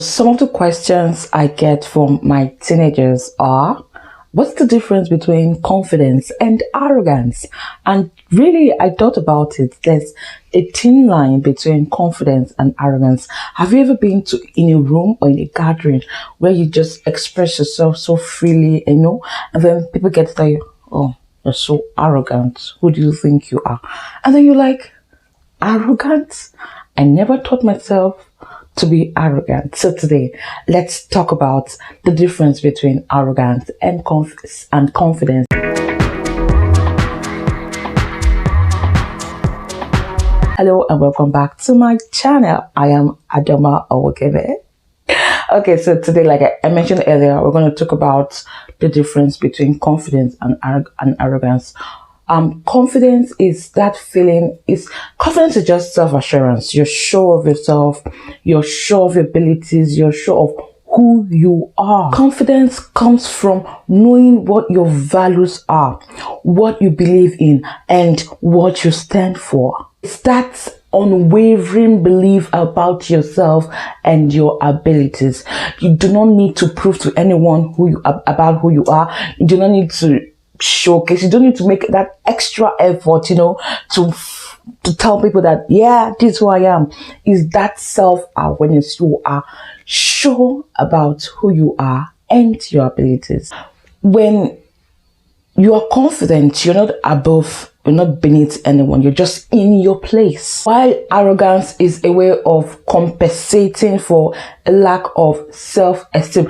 Some of the questions I get from my teenagers are, what's the difference between confidence and arrogance? And really, I thought about it. There's a thin line between confidence and arrogance. Have you ever been in a room or in a gathering where you just express yourself so freely, and then people get to tell you, oh, you're so arrogant. Who do you think you are? And then you're like, arrogant? I never taught myself to be arrogant. So today, let's talk about the difference between arrogance and confidence. Hello and welcome back to my channel. I am Adoma Owokebe. Okay, so today, like I mentioned earlier, we're going to talk about the difference between confidence and arrogance. Confidence is that feeling. Confidence is just self-assurance. You're sure of yourself. You're sure of your abilities. You're sure of who you are. Confidence comes from knowing what your values are, what you believe in, and what you stand for. It's that unwavering belief about yourself and your abilities. You do not need to prove to anyone about who you are. You do not need to showcase. You don't need to make that extra effort, to tell people that, yeah, this is who I am. Is that self-awareness. You are sure about who you are and your abilities. When you are confident, you're not above, you're not beneath anyone. You're just in your place. While arrogance is a way of compensating for a lack of self-esteem,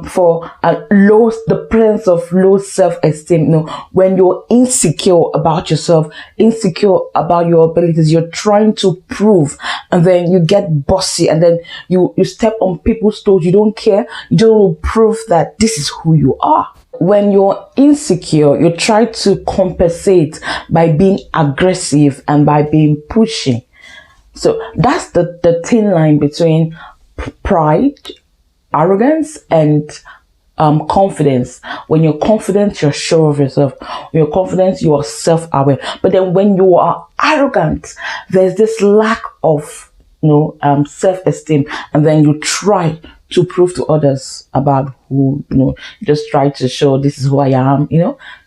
for the presence of low self-esteem. When you're insecure about yourself, insecure about your abilities, you're trying to prove, and then you get bossy, and then you step on people's toes. You don't care. You don't want to prove that this is who you are. When you're insecure, you try to compensate by being aggressive and by being pushy. So that's the thin line between pride, arrogance, and confidence. When you're confident, you're sure of yourself. When you're confident, you are self-aware. But then when you are arrogant, there's this lack of self-esteem, and then you try to prove to others about who, just try to show this is who I am,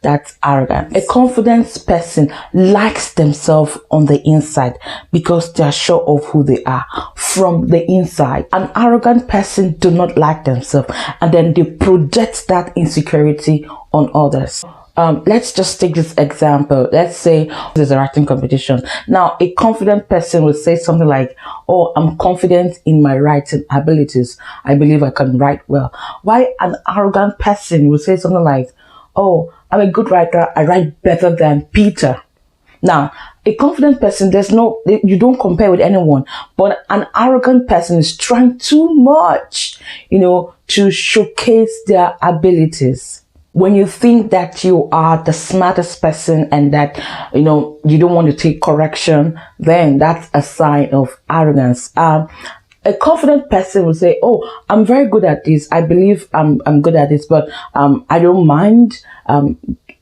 that's arrogant. A confident person likes themselves on the inside because they are sure of who they are from the inside. An arrogant person do not like themselves, and then they project that insecurity on others. Let's just take this example. Let's say there's a writing competition. Now, a confident person will say something like, oh, I'm confident in my writing abilities. I believe I can write well. While an arrogant person will say something like, oh, I'm a good writer. I write better than Peter. Now, a confident person, you don't compare with anyone, but an arrogant person is trying too much, to showcase their abilities. When you think that you are the smartest person and that, you don't want to take correction, then that's a sign of arrogance. A confident person will say, oh, I'm very good at this. I believe I'm good at this, but I don't mind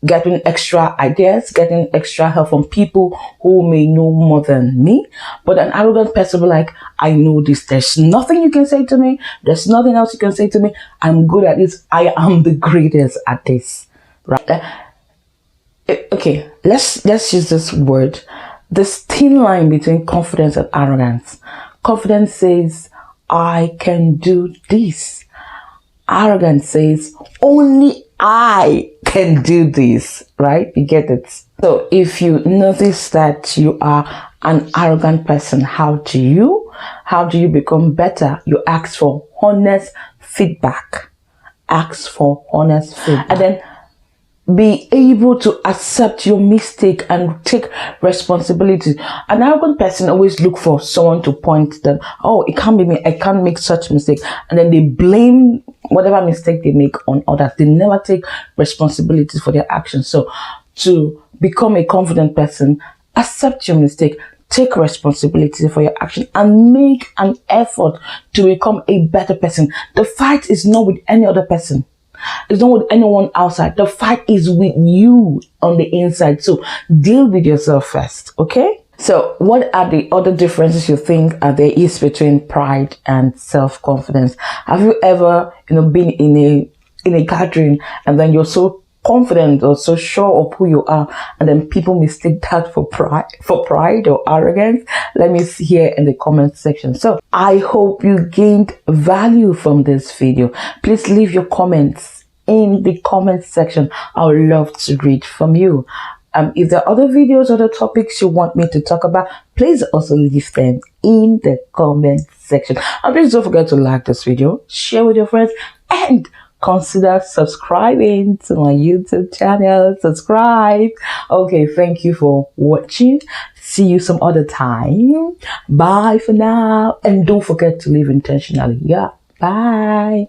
getting extra ideas, getting extra help from people who may know more than me. But an arrogant person will be like, I know this. There's nothing you can say to me. There's nothing else you can say to me. I'm good at this. I am the greatest at this. Right? Okay, let's use this word. This thin line between confidence and arrogance. Confidence says, I can do this. Arrogance says, only I can do this, right? You get it? So if you notice that you are an arrogant person, how do you become better? You ask for honest feedback. Ask for honest feedback. And then be able to accept your mistake and take responsibility. An arrogant person always look for someone to point them. Oh, it can't be me. I can't make such mistake. And then they blame whatever mistake they make on others. They never take responsibility for their actions. So to become a confident person, accept your mistake, take responsibility for your action, and make an effort to become a better person. The fight is not with any other person. It's not with anyone outside. The fight is with you on the inside. So deal with yourself first, okay? So what are the other differences you think there is between pride and self-confidence? Have you ever, been in a gathering and then you're so confident or so sure of who you are, and then people mistake that for pride or arrogance? Let me see here in the comment section. So I hope you gained value from this video. Please leave your comments in the comment section. I would love to read from you. If there are other videos, other topics you want me to talk about, please also leave them in the comment section. And please don't forget to like this video, share with your friends, and consider subscribing to my YouTube channel. Subscribe. Okay, thank you for watching. See you some other time. Bye for now. And don't forget to live intentionally. Yeah, bye.